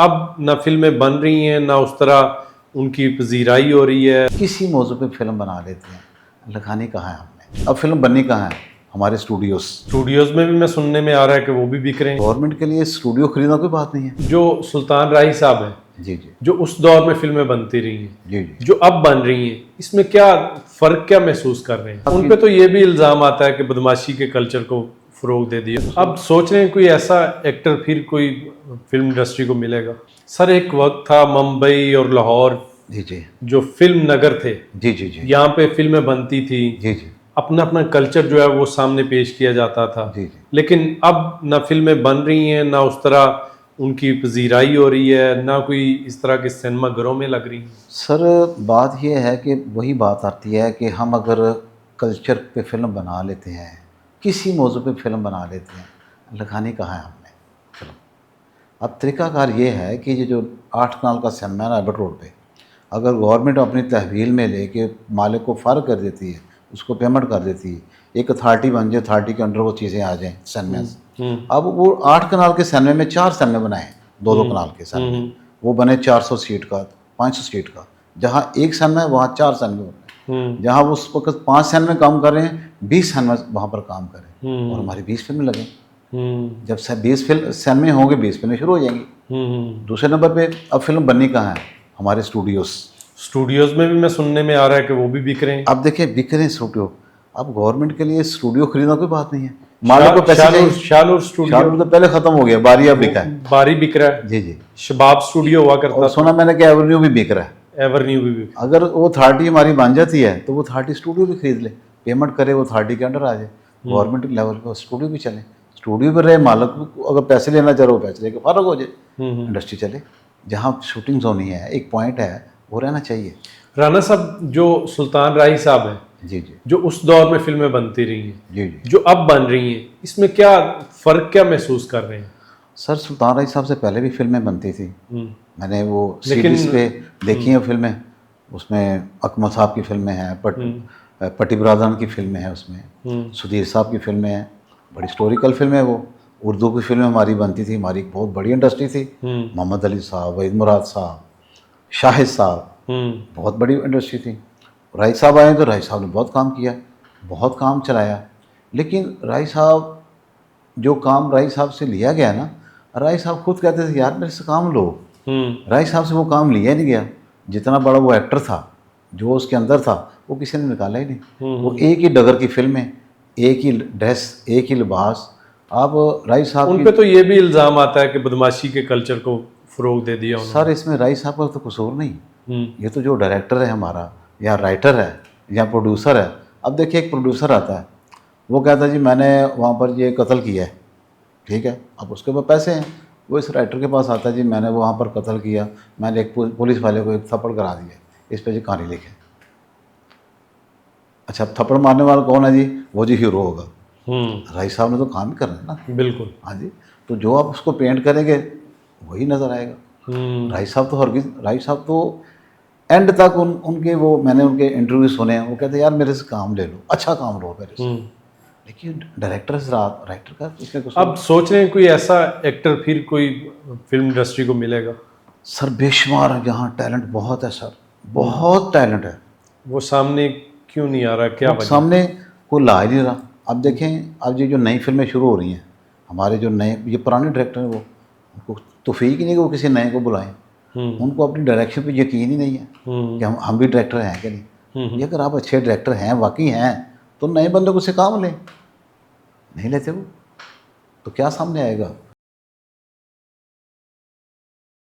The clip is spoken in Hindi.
अब ना फिल्में बन रही हैं ना उस तरह उनकी पजीराई हो रही है। किसी मौजू पे फिल्म बना लेते हैं, लगानी कहाँ है हमने, अब फिल्म बननी कहाँ है, हमारे स्टूडियोज में भी मैं सुनने में आ रहा है कि वो भी बिक रहे हैं। गवर्नमेंट के लिए स्टूडियो खरीदना कोई बात नहीं है। जो सुल्तान राही साहब हैं, जी जी जो उस दौर में फिल्में बनती रही हैं, जी जी जो अब बन रही हैं, इसमें क्या फ़र्क क्या महसूस कर रहे हैं? उन पे तो ये भी इल्ज़ाम आता है कि बदमाशी के कल्चर को फ़रोग दे दिया। अब सोच रहे हैं कोई ऐसा एक्टर फिर कोई फिल्म इंडस्ट्री को मिलेगा। सर एक वक्त था मुंबई और लाहौर जी जी जो फिल्म नगर थे, जी जी जी यहाँ पे फिल्में बनती थी, जी जी अपना अपना कल्चर जो है वो सामने पेश किया जाता था। जी जी लेकिन अब ना फिल्में बन रही हैं ना उस तरह उनकी पजीराई हो रही है, ना कोई इस तरह के सिनेमा घरों में लग रही हैं। सर, बात ये है कि वही बात आती है कि हम अगर कल्चर पे फिल्म बना लेते हैं, किसी मौजू पे फिल्म बना लेते हैं, लगानी कहाँ है हमने फिल्म। अब तरीक़ाकार ये है कि ये जो 8 कनाल का सिनेमा है ना एबट रोड पे, अगर गवर्नमेंट अपनी तहवील में लेके मालिक को फ़र्क कर देती है, उसको पेमेंट कर देती है, एक अथॉरिटी बन जाए, अथॉरिटी के अंडर वो चीज़ें आ जाएँ सिनेमा। अब वो 8 कनाल के सिनेमे में 4 सिनेमे बनाए, 2-2 कनाल के सिनेमे, वो बने 400 सीट का, 500 सीट का। जहाँ एक सिनेमा है वहाँ 4 सिनेमे बने, जहाँ वो उस वक्त 5 सिनेमे काम कर रहे हैं, 20 सिनेमा वहाँ पर काम कर रहे हैं, और हमारी 20 फिल्में लगें। जब से 20 फिल्म सिनेमे होंगे, 20 फिल्में शुरू हो जाएंगी। दूसरे नंबर पे अब फिल्म बननी कहाँ है, हमारे स्टूडियोज में भी मैं सुनने में आ रहा है कि वो भी बिक रहे हैं। अब देखिए बिक रहे हैं स्टूडियो। अब गवर्नमेंट के लिए स्टूडियो खरीदना कोई बात नहीं है, मालिक को पैसे चाहिए। शालूर स्टूडियो शाहरुख तो पहले खत्म हो गया, बारी अब बिका है। बारी बिक रहा है। जी जी। शबाब स्टूडियो हुआ करता और सुना मैंने कि एवेन्यू भी बिक रहा है। एवरन्यू भी बिक। अगर वो अथॉरिटी हमारी बन जाती है तो वो अथॉरिटी स्टूडियो भी खरीद ले, पेमेंट करे, वो अथॉरिटी के अंडर आ जाए, गवर्नमेंट लेवल पर स्टूडियो भी चले, स्टूडियो पर रहे, मालिक को अगर पैसे लेना चाहे वो पैसे लेके फारग हो जाए, इंडस्ट्री चले। जहाँ शूटिंग होनी है, एक पॉइंट है, वो रहना चाहिए। राना साहब, जो सुल्तान राही साहब हैं, जी जी जो उस दौर में फिल्में बनती रही हैं, जी जी। जो अब बन रही हैं, इसमें क्या फ़र्क क्या महसूस कर रहे हैं? सर, सुल्तान राही साहब से पहले भी फिल्में बनती थी, मैंने वो लेकिन सीरीज पे देखी हैं फिल्में। उसमें अकमल साहब की फिल्में हैं, पट्टी बिरादरान की फिल्में हैं, उसमें सुधीर साहब की फिल्में हैं, बड़ी हिस्टोरिकल फिल्में हैं वो। उर्दू की फिल्में हमारी बनती थी, हमारी बहुत बड़ी इंडस्ट्री थी। मोहम्मद अली साहब, वहीद मुराद साहब, शाहिद साहब, बहुत बड़ी इंडस्ट्री थी। राही साहब आए तो राही साहब ने बहुत काम किया, बहुत काम चलाया। लेकिन राही साहब, जो काम राही साहब से लिया गया ना, राही साहब खुद कहते थे यार मेरे से काम लो। राही साहब से वो काम लिया नहीं गया। जितना बड़ा वो एक्टर था, जो उसके अंदर था, वो किसी ने निकाला ही नहीं। वो एक ही डगर की फिल्में, एक ही ड्रेस, एक ही लिबास। अब राही साहब उन पे तो ये भी इल्ज़ाम आता है कि बदमाशी के कल्चर को फ़रोग दे दिया उन्होंने। सर, इसमें राही साहब का तो कसूर नहीं, ये तो जो डायरेक्टर है हमारा, या राइटर है, या प्रोड्यूसर है। अब देखिए, एक प्रोड्यूसर आता है, वो कहता है जी मैंने वहाँ पर ये कत्ल किया है, ठीक है, अब उसके पास पैसे हैं। वो इस राइटर के पास आता है, जी मैंने वहाँ पर कत्ल किया, मैंने एक पुलिस वाले को एक थप्पड़ करा दिया, इस पर जी कहानी लिखे। अच्छा, थप्पड़ मारने वाला कौन है जी? वो जी हीरो होगा। राही साहब ने तो काम ही करना है ना। बिल्कुल। हाँ जी, तो जो आप उसको पेंट करेंगे वही नज़र आएगा। राही साहब तो राही साहब तो एंड तक उनके वो, मैंने उनके इंटरव्यू सुने हैं, वो कहते हैं यार मेरे से काम ले लो, अच्छा काम लो मेरे से। लेकिन डायरेक्टर से राइटर का इसमें कुछ। अब सोच रहे हैं कोई ऐसा एक्टर फिर कोई फिल्म इंडस्ट्री को मिलेगा? सर, बेशुमार है, यहाँ टैलेंट बहुत है सर, बहुत टैलेंट है। वो सामने क्यों नहीं आ रहा, क्या वजह? सामने कोई ला ही नहीं रहा। अब देखें, अब ये जो नई फिल्में शुरू हो रही हैं, हमारे जो नए, ये पुराने डायरेक्टर हैं, वो उनको तौफीक ही नहीं कि वो किसी नए को बुलाएं। उनको अपनी डायरेक्शन पे यकीन ही नहीं है कि हम भी डायरेक्टर हैं कि नहीं। ये अगर आप अच्छे डायरेक्टर हैं, वाकई हैं, तो नए बंदे को से काम लें, नहीं लेते वो, तो क्या सामने आएगा?